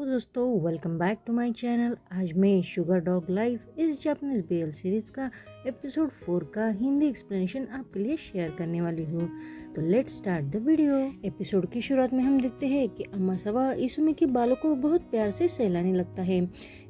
दोस्तों, welcome back to my channel. आज मैं शुगर डॉग लाइफ इस जापानीज बीएल सीरीज का एपिसोड 4 का हिंदी एक्सप्लेनेशन आपके लिए शेयर करने वाली हूँ। तो let's start the video. Episode की शुरुआत में हम देखते हैं कि अमासावा इसुमी के बालों को बहुत प्यार से सहलाने लगता है।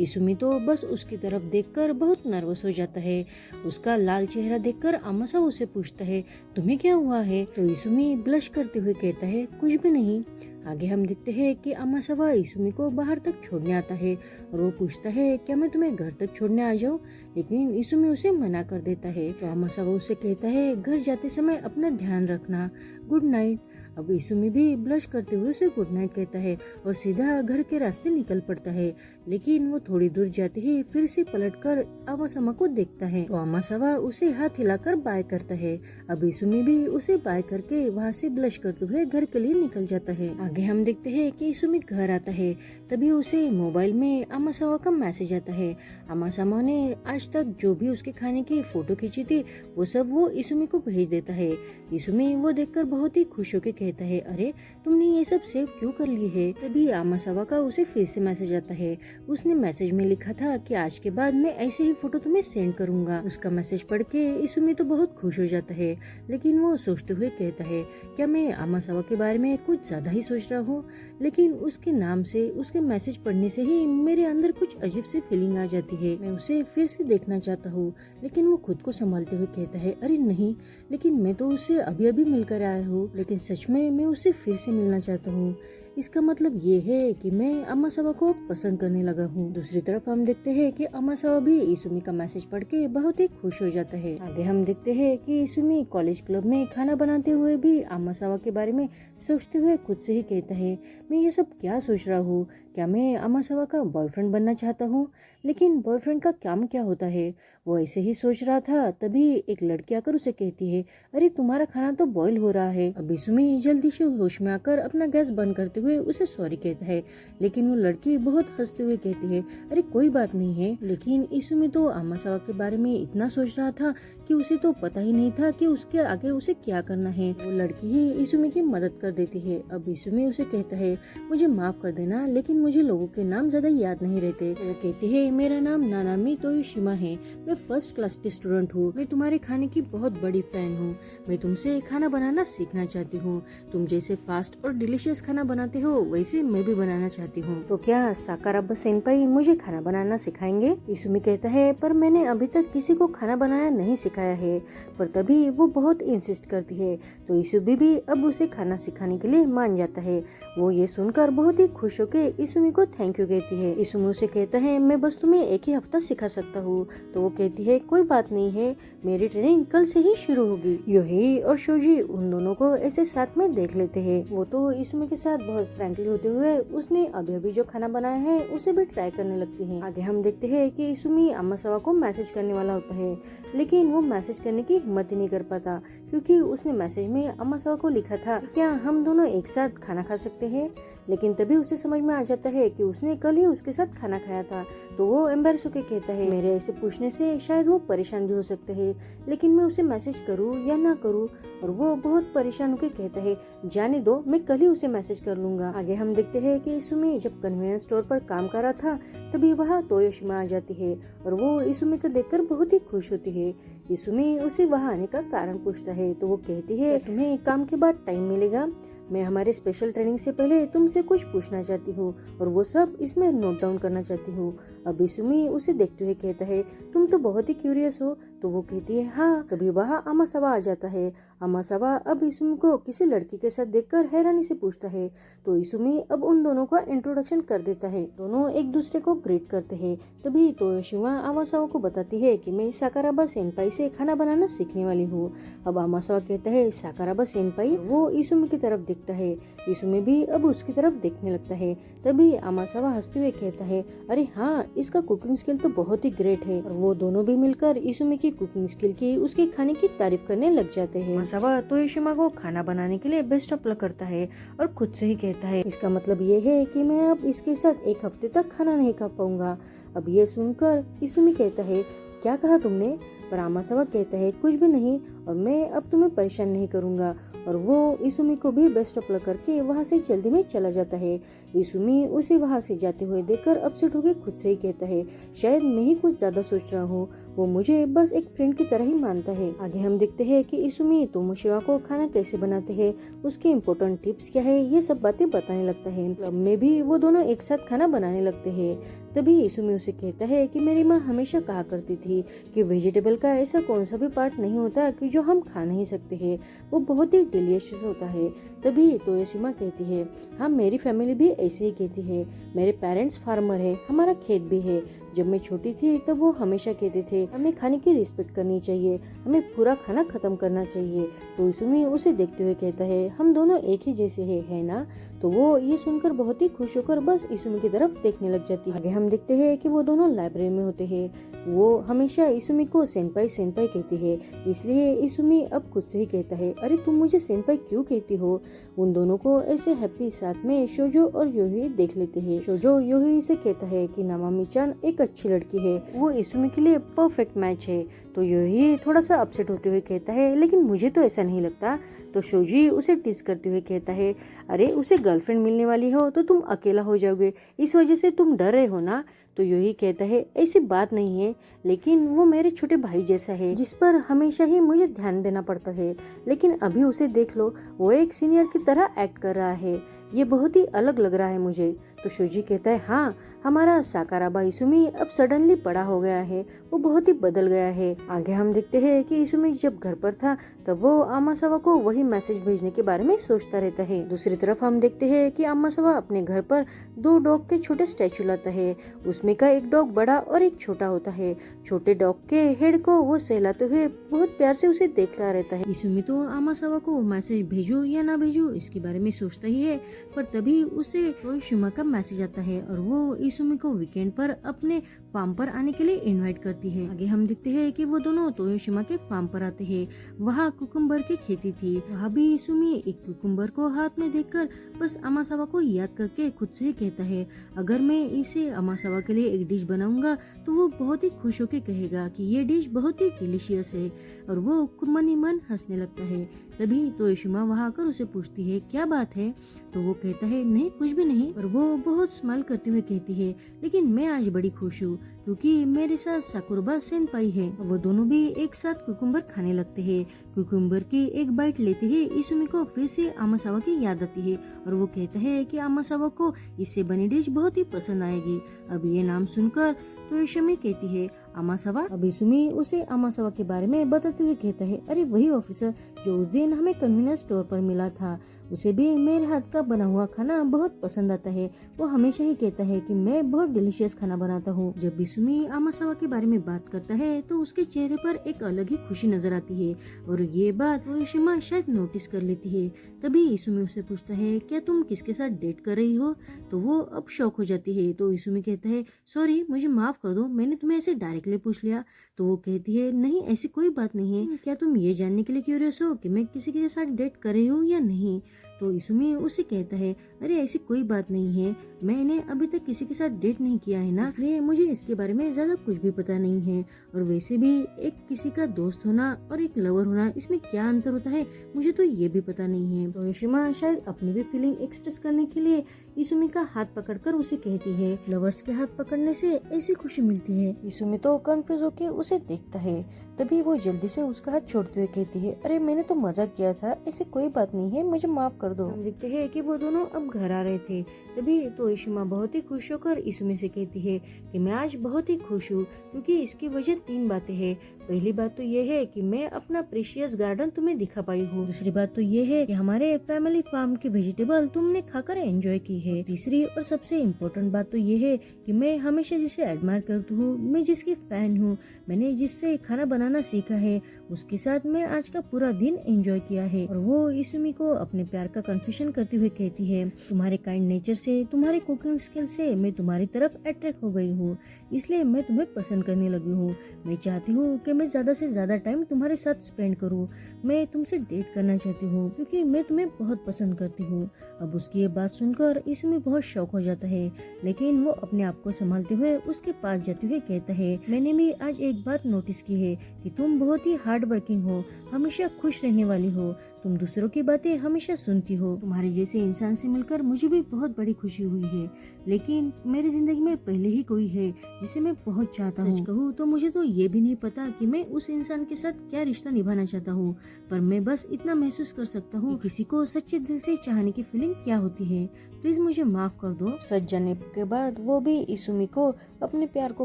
इसुमी तो बस उसकी तरफ देखकर बहुत नर्वस हो जाता है। उसका लाल चेहरा देखकर अमासावा उसे पूछता है, तुम्हें क्या हुआ है? तो इसुमी ब्लश करते हुए कहता है, कुछ भी नहीं। आगे हम देखते हैं कि अमासावा इसुमी को बाहर तक छोड़ने आता है और वो पूछता है, क्या मैं तुम्हें घर तक छोड़ने आ जाऊँ? लेकिन इसुमी उसे मना कर देता है। तो अमासावा उसे कहता है, घर जाते समय अपना ध्यान रखना, गुड नाइट। अब इसुमी भी ब्लश करते हुए उसे गुड नाइट कहता है और सीधा घर के रास्ते निकल पड़ता है। लेकिन वो थोड़ी दूर जाते ही फिर से पलटकर अमासावा को देखता है। तो अमासावा उसे हाथ हिलाकर बाय करता है। अब इसुमी भी उसे बाय करके वहाँ से ब्लश करते हुए घर के लिए निकल जाता है। आगे हम देखते हैं कि इसुमी घर आता है। तभी उसे मोबाइल में अमासावा का मैसेज आता है। अमासावा ने आज तक जो भी उसके खाने की फोटो खींची थी वो सब वो इसुमी को भेज देता है। इसुमी वो देखकर बहुत ही खुश होकर कहता है, अरे तुमने ये सब सेव क्यों कर ली है? तभी अमासावा का उसे फिर से मैसेज आता है। उसने मैसेज में लिखा था कि आज के बाद मैं ऐसे ही फोटो तुम्हें सेंड करूंगा। उसका मैसेज पढ़ के इसुमी तो बहुत खुश हो जाता है, लेकिन वो सोचते हुए कहता है, क्या मैं अमासावा के बारे में कुछ ज्यादा ही सोच रहा हूँ? लेकिन उसके नाम से, उसके मैसेज पढ़ने से ही मेरे अंदर कुछ अजीब सी फीलिंग आ जाती है। मैं उसे फिर से देखना चाहता हूँ। लेकिन वो खुद को संभालते हुए कहता है, अरे नहीं, लेकिन मैं तो उससे अभी अभी मिलकर आया हूँ। लेकिन सच में मैं उससे फिर से मिलना चाहता हूँ। इसका मतलब ये है कि मैं अमासावा को पसंद करने लगा हूँ। दूसरी तरफ हम देखते हैं कि अमासावा भी इसुमी का मैसेज पढ़ के बहुत ही खुश हो जाता है। आगे हम देखते हैं कि इसुमी कॉलेज क्लब में खाना बनाते हुए भी अमासावा के बारे में सोचते हुए खुद से ही कहता है, मैं ये सब क्या सोच रहा हूँ? क्या मैं अमासावा का बॉयफ्रेंड बनना चाहता हूँ? लेकिन बॉयफ्रेंड का काम क्या होता है? वो ऐसे ही सोच रहा था। तभी एक लड़की आकर उसे कहती है, अरे तुम्हारा खाना तो बॉईल हो रहा है। अब इसुमी जल्दी से होश में आकर अपना गैस बंद करते हुए उसे सॉरी कहता है। लेकिन वो लड़की बहुत हंसते हुए कहती है, अरे कोई बात नहीं है। लेकिन इसुमी तो अमासावा के बारे में इतना सोच रहा था कि उसे तो पता ही नहीं था कि उसके आगे उसे क्या करना है। वो लड़की ही इसुमी की मदद कर देती है। अब इसुमी उसे कहता है, मुझे माफ कर देना, लेकिन मुझे लोगों के नाम ज्यादा याद नहीं रहते। वो कहती है, मेरा नाम नानामी तोयोशिमा है, मैं फर्स्ट क्लास की स्टूडेंट हूँ, मैं तुम्हारे खाने की बहुत बड़ी फैन हूँ, मैं तुमसे खाना बनाना सीखना चाहती हूँ। तुम जैसे फास्ट और डिलीशियस खाना बनाते हो वैसे मैं भी बनाना चाहती हूँ। तो क्या साकाराबा सेनपाई मुझे खाना बनाना सिखाएंगे? इसुमी कहता है, पर मैंने अभी तक किसी को खाना बनाना नहीं सिखाया है। पर तभी वो बहुत इंसिस्ट करती है। तो इसुमी भी अब उसे खाना सिखाने के लिए मान जाता है। वो ये सुनकर बहुत ही खुश होकर इसुमी को थैंक यू कहती है। इसुमी उसे कहता है, मैं बस तुम्हें एक ही हफ्ता सिखा सकता हूँ। तो वो कहती है, कोई बात नहीं है, मेरी ट्रेनिंग कल से ही शुरू होगी। योही और शोजी उन दोनों को ऐसे साथ में देख लेते हैं। वो तो इसुमी के साथ बहुत फ्रैंकली होते हुए उसने अभी अभी जो खाना बनाया है उसे भी ट्राई करने लगती है। आगे हम देखते हैं कि इसुमी अमासावा को मैसेज करने वाला होता है, लेकिन वो मैसेज करने की हिम्मत ही नहीं कर पाता, क्योंकि उसने मैसेज में अमासावा को लिखा था, क्या हम दोनों एक साथ खाना खा सकते हैं? लेकिन तभी उसे समझ में आ जाता है कि उसने कल ही उसके साथ खाना खाया था। तो वो एम्बैरेस होकर कहता है, मेरे ऐसे पूछने से शायद वो परेशान भी हो सकते हैं, लेकिन मैं उसे मैसेज करूँ या ना करूँ? और वो बहुत परेशान होकर कहता है, जाने दो, मैं कल ही उसे मैसेज कर लूंगा। आगे हम देखते हैं कि इसुमी जब कन्वीनियंस स्टोर पर काम कर रहा था तभी वहाँ तोयोशिमा आ जाती है और वो इसुमी को देखकर बहुत ही खुश होती है। इसुमी उसे वहाँ आने का कारण पूछता है। तो वो कहती है, तुम्हें काम के बाद टाइम मिलेगा? मैं हमारे स्पेशल ट्रेनिंग से पहले तुमसे कुछ पूछना चाहती हूँ और वो सब इसमें नोट डाउन करना चाहती हूँ। अब इसुमी उसे देखते हुए कहता है, तुम तो बहुत ही क्यूरियस हो। तो वो कहती है, हाँ। तभी वहाँ अमासावा आ जाता है। अमासावा अब इसुमी को किसी लड़की के साथ देखकर हैरानी से पूछता है। तो इसुमी अब उन दोनों का इंट्रोडक्शन कर देता है। दोनों एक दूसरे को ग्रीट करते हैं। तभी तोयोशिमा अमासावा को बताती है कि मैं साकाराबा सेनपाई से खाना बनाना सीखने वाली हूँ। अब अमासावा कहता है, साकाराबा सेनपाई? वो इसुमी की तरफ देखता है। इसुमी भी अब उसकी तरफ देखने लगता है। तभी अमासावा हंसते हुए कहता है, अरे हाँ, इसका कुकिंग स्किल तो बहुत ही ग्रेट है। और वो दोनों भी मिलकर इसुमी की कुकिंग स्किल की, उसके खाने की तारीफ करने लग जाते हैं। अमासावा तोयोशिमा को खाना बनाने के लिए बेस्ट ऑफ लक करता है और खुद से ही कहता है, इसका मतलब ये है कि मैं अब इसके साथ एक हफ्ते तक खाना नहीं खा पाऊंगा। अब ये सुनकर इसुमी कहता है, क्या कहा तुमने? पर अमासावा कहता है, कुछ भी नहीं, और मैं अब तुम्हें परेशान नहीं करूंगा। और वो इसुमी को भी बेस्ट ऑफ लक करके वहाँ से जल्दी में चला जाता है। इसुमी उसे वहाँ से जाते हुए देखकर अपसेट होकर खुद से ही कहता है, शायद मैं ही कुछ ज्यादा सोच रहा हूँ, वो मुझे बस एक फ्रेंड की तरह ही मानता है। आगे हम देखते हैं कि इसुमी तोमोशिवा को खाना कैसे बनाते हैं, उसके इम्पोर्टेंट टिप्स क्या है, ये सब बातें बताने लगता है। क्लब में भी वो दोनों एक साथ खाना बनाने लगते हैं। तभी इसुमी उसे कहता है कि मेरी माँ हमेशा कहा करती थी कि वेजिटेबल का ऐसा कौन सा भी पार्ट नहीं होता कि जो हम खा नहीं सकते हैं, वो बहुत ही डिलीशियस होता है। तभी तोयोशिमा कहती है, हाँ मेरी फैमिली भी ऐसे ही कहती है, मेरे पेरेंट्स फार्मर है, हमारा खेत भी है। जब मैं छोटी थी तब वो हमेशा कहते थे हमें खाने की रिस्पेक्ट करनी चाहिए, हमें पूरा खाना खत्म करना चाहिए। तो इसुमी उसे देखते हुए कहता है, हम दोनों एक ही जैसे हैं, है ना? तो वो ये सुनकर बहुत ही खुश होकर बस इसुमी की तरफ देखने लग जाती है। आगे हम देखते हैं कि वो दोनों लाइब्रेरी में होते हैं। वो हमेशा इसुमी को सेंपाई सेंपाई कहती है, इसलिए इसुमी अब खुद से ही कहता है, अरे तुम मुझे सेंपाई क्यों कहती हो? उन दोनों को ऐसे हैप्पी साथ में शोजो और योही देख लेते हैं। शोजो योही से कहता है कि नामामी-चान एक अच्छी लड़की है, वो इसुमी के लिए परफेक्ट मैच है। तो योही थोड़ा सा अपसेट होते हुए कहता है, लेकिन मुझे तो ऐसा नहीं लगता। तो शोजी उसे टीज करते हुए कहता है, अरे उसे गर्लफ्रेंड मिलने वाली हो तो तुम अकेला हो जाओगे, इस वजह से तुम डर रहे हो ना? तो योही कहता है, ऐसी बात नहीं है, लेकिन वो मेरे छोटे भाई जैसा है जिस पर हमेशा ही मुझे ध्यान देना पड़ता है। लेकिन अभी उसे देख लो, वो एक सीनियर की तरह एक्ट कर रहा है, ये बहुत ही अलग लग रहा है मुझे। तो शोजी कहता है, हाँ हमारा साकाराबा इसुमी अब सडनली बड़ा हो गया है, वो बहुत ही बदल गया है। आगे हम देखते हैं कि इसुमी जब घर पर था तब वो आमासावा को वही मैसेज भेजने के बारे में सोचता रहता है। दूसरी तरफ हम देखते हैं कि आमासावा अपने घर पर 2 डॉग के छोटे स्टैचू लाता है। उसमें का एक डॉग बड़ा और एक छोटा होता है। छोटे डॉग के हेड को वो सहलाते हुए बहुत प्यार से उसे देखता रहता है। इसुमी तो आमासावा को मैसेज भेजो या ना भेजो इसके बारे में सोचता ही है, पर तभी उसे तोयोशिमा का मैसेज आता है और वो इसुमी को वीकेंड पर अपने फार्म पर आने के लिए इनवाइट करती है। आगे हम देखते हैं कि वो दोनों तोयोशिमा के फार्म पर आते हैं। वहाँ कुकुम्बर की खेती थी। वहाँ भी इसुमी एक कुकुम्बर को हाथ में देखकर बस आमासावा को याद करके खुद से ही कहता है, अगर मैं इसे आमासावा के लिए एक डिश बनाऊंगा तो वो बहुत ही खुश होकर कहेगा कि ये डिश बहुत ही डिलीशियस है, और वो मन ही मन हंसने लगता है। तभी तोयोशिमा वहाँ आकर उसे पूछती है, क्या बात है? तो वो कहता है, नहीं कुछ भी नहीं। और वो बहुत स्माइल करते हुए कहती है, लेकिन मैं आज बड़ी खुश हूँ क्योंकि मेरे साथ साकुरबा सेनपाई है। वो दोनों भी एक साथ कुकुम्बर खाने लगते हैं। कुकुम्बर की एक बाइट लेते ही इसुमी को फिर से आमासावा की याद आती है और वो कहता है कि आमासावा को इससे बनी डिश बहुत ही पसंद आएगी। अब ये नाम सुनकर तोयोशिमा कहती है, आमासावा। अब इसुमी उसे आमासावा के बारे में बताते हुए कहता है, अरे वही ऑफिसर जो उस दिन हमें कन्वीनियंस स्टोर पर मिला था, उसे भी मेरे हाथ का बना हुआ खाना बहुत पसंद आता है। वो हमेशा ही कहता है कि मैं बहुत डिलीशियस खाना बनाता हूँ। जब इसुमी आमासावा के बारे में बात करता है तो उसके चेहरे पर एक अलग ही खुशी नजर आती है और ये बात तोयोशिमा शायद नोटिस कर लेती है। तभी इसुमी उससे पूछता है, क्या तुम किसके साथ डेट कर रही हो? तो वो अब शॉक हो जाती है। तो इसुमी कहता है, सॉरी मुझे माफ कर दो, मैंने तुम्हें ऐसे डायरेक्टली पूछ लिया। तो वो कहती है, नहीं ऐसी कोई बात नहीं है, क्या तुम ये जानने के लिए क्यूरियस हो कि मैं किसी के साथ डेट कर रही हूँ या नहीं? तो इसुमी उसे कहता है, अरे ऐसी कोई बात नहीं है, मैंने अभी तक किसी के साथ डेट नहीं किया है ना, इसलिए मुझे इसके बारे में ज्यादा कुछ भी पता नहीं है। और वैसे भी एक किसी का दोस्त होना और एक लवर होना, इसमें क्या अंतर होता है मुझे तो ये भी पता नहीं है। तो तोयोशिमा शायद अपनी भी फीलिंग एक्सप्रेस करने के लिए इसुमी का हाथ पकड़कर उसे कहती है, लवर्स के हाथ पकड़ने से ऐसी खुशी मिलती है। इसुमी तो कंफ्यूज होकर उसे देखता है। तभी वो जल्दी से उसका हाथ छोड़ते हुए कहती है, अरे मैंने तो मजाक किया था, ऐसी कोई बात नहीं है, मुझे माफ कर दो। हम देखते हैं कि वो दोनों अब घर आ रहे थे। तभी तोयोशिमा बहुत ही खुश होकर इसुमी से कहती है कि मैं आज बहुत ही खुश हूँ क्योंकि इसकी वजह 3 बातें हैं। पहली बात तो ये है कि मैं अपना प्रेशियस गार्डन तुम्हें दिखा पाई हूँ। दूसरी बात तो ये है कि हमारे फैमिली फार्म के वेजिटेबल तुमने खाकर एंजॉय की है। तीसरी और सबसे इम्पोर्टेंट बात तो ये है कि मैं हमेशा जिसे एडमायर करती हूँ, मैं जिसकी फैन हूँ, मैंने जिससे खाना बनाना सीखा है, उसके साथ मैं आज का पूरा दिन एंजॉय किया है। और वो इसुमी को अपने प्यार का कन्फेशन करते हुए कहती है, तुम्हारे काइंड नेचर से, तुम्हारे कुकिंग स्किल से मैं तुम्हारी तरफ अट्रैक्ट हो गई हूँ, इसलिए मैं तुम्हें पसंद करने लगी हूँ। मैं चाहती हूँ कि मैं ज्यादा से ज्यादा टाइम तुम्हारे साथ स्पेंड करूँ। मैं तुमसे डेट करना चाहती हूँ क्योंकि मैं तुम्हें बहुत पसंद करती हूँ। अब उसकी ये बात सुनकर इसुमी बहुत शॉक हो जाता है, लेकिन वो अपने आप को संभालते हुए उसके पास जाते हुए कहता है, मैंने भी आज एक बात नोटिस की है कि तुम बहुत ही हार्ड वर्किंग हो, हमेशा खुश रहने वाली हो, तुम दूसरों की बातें हमेशा सुनती हो। तुम्हारे जैसे इंसान से मिलकर मुझे भी बहुत बड़ी खुशी हुई है, लेकिन मेरी जिंदगी में पहले ही कोई है जिसे मैं बहुत चाहता हूँ। सच कहूँ तो मुझे तो ये भी नहीं पता कि मैं उस इंसान के साथ क्या रिश्ता निभाना चाहता हूँ, पर मैं बस इतना महसूस कर सकता हूँ कि किसी को सच्चे दिल से चाहने की फीलिंग क्या होती है। प्लीज मुझे माफ कर दो। सच जानने के बाद वो भी इसुमी को अपने प्यार को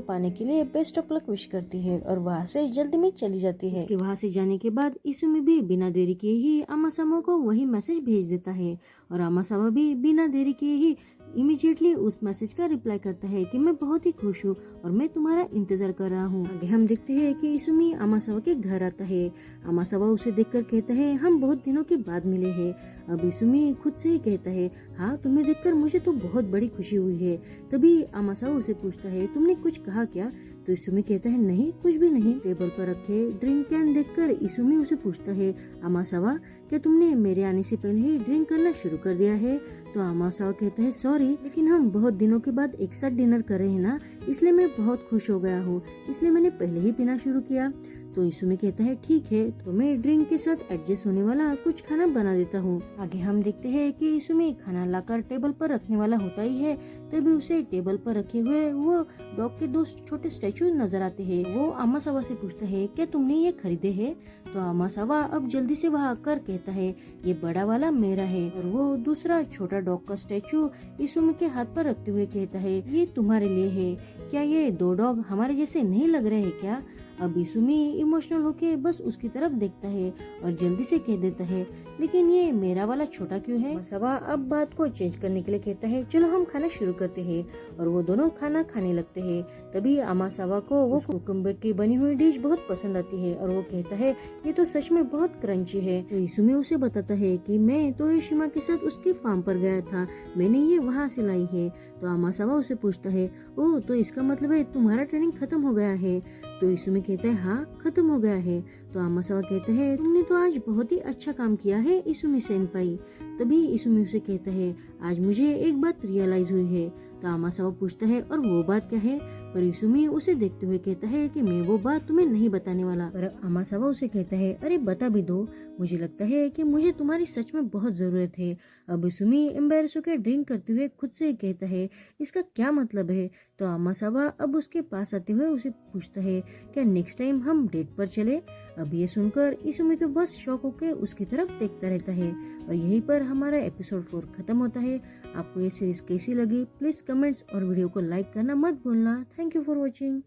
पाने के लिए बेस्ट ऑफ लक विश करती है और वहाँ से जल्दी में चली जाती है। इसके वहाँ से जाने के बाद इसुमी भी बिना देरी किए ही आमासावा को वही मैसेज भेज देता है और आमासावा भी बिना देरी किए ही इमीडिएटली उस मैसेज का रिप्लाई करता है कि मैं बहुत ही खुश हूँ और मैं तुम्हारा इंतजार कर रहा हूँ। आगे हम देखते हैं कि इसुमी आमासावा के घर आता है। आमासावा उसे देखकर कहता है हम बहुत दिनों के बाद मिले हैं। अब इसुमी खुद से ही कहता है हाँ तुम्हें देखकर मुझे तो बहुत बड़ी खुशी हुई है। तभी आमासावा उसे पूछता है तुमने कुछ कहा क्या? तो इसुमी कहता है नहीं कुछ भी नहीं। टेबल पर रखे ड्रिंक कैन देखकर इसुमी उसे पूछता है आमासावा क्या तुमने मेरे आने से पहले ही ड्रिंक करना शुरू कर दिया है? तो आमासावा कहता है सॉरी लेकिन हम बहुत दिनों के बाद एक साथ डिनर कर रहे हैं ना, इसलिए मैं बहुत खुश हो गया हूँ, इसलिए मैंने पहले ही पीना शुरू किया। तो इसुमी कहता है ठीक है तो मैं ड्रिंक के साथ एडजस्ट होने वाला कुछ खाना बना देता हूँ। आगे हम देखते हैं कि इसुमी खाना लाकर टेबल पर रखने वाला होता ही है, तभी उसे टेबल पर रखे हुए वो डॉग के 2 छोटे स्टैचू नजर आते हैं। वो आमासावा से पूछता है क्या तुमने ये खरीदे हैं? तो आमासावा अब जल्दी से वहाँ आकर कहता है ये बड़ा वाला मेरा है और वो दूसरा छोटा डॉग का स्टैचू इसुमी के हाथ पर रखते हुए कहता है ये तुम्हारे लिए है। क्या ये 2 डॉग हमारे जैसे नहीं लग रहे हैं क्या? अब इसुमी इमोशनल होके बस उसकी तरफ देखता है और जल्दी से कह देता है लेकिन ये मेरा वाला छोटा क्यों है? आमासावा अब बात को चेंज करने के लिए कहता है चलो हम खाना शुरू करते हैं और वो दोनों खाना खाने लगते हैं। तभी आमासावा को वो कुकुम्बर की बनी हुई डिश बहुत पसंद आती है और वो कहता है ये तो सच में बहुत क्रंची है। तो इसुमी उसे बताता है कि मैं तोयोशिमा के साथ उसके फार्म पर गया था, मैंने ये वहाँ से लाई है। तो आमासावा उसे पूछता है ओह तो इसका मतलब है तुम्हारा ट्रेनिंग खत्म हो गया है? तो इसुमी कहता है हाँ खत्म हो गया है। तो आमासावा कहता है तुमने तो आज बहुत ही अच्छा काम किया है इसुमी सेनपाई। तभी इसुमी उसे कहता है आज मुझे एक बात रियलाइज हुई है। तो आमासावा पूछता है और वो बात क्या है? पर इसुमी उसे देखते हुए कहता है कि मैं वो बात तुम्हें नहीं बताने वाला। पर आमासावा उसे कहता है अरे बता भी दो, मुझे लगता है कि मुझे तुम्हारी सच में बहुत जरूरत है। अब इसुमी एम्बैरेस होकर ड्रिंक करते हुए खुद से कहता है इसका क्या मतलब है? तो आमासावा अब उसके पास आते हुए उसे पूछता है क्या नेक्स्ट टाइम हम डेट पर चले? अब ये सुनकर इसुमी तो बस शॉक होकर उसकी तरफ देखता रहता है और यहीं पर हमारा एपिसोड 4 खत्म होता है। आपको ये सीरीज कैसी लगी प्लीज कमेंट्स और वीडियो को लाइक करना मत भूलना। Thank you for watching.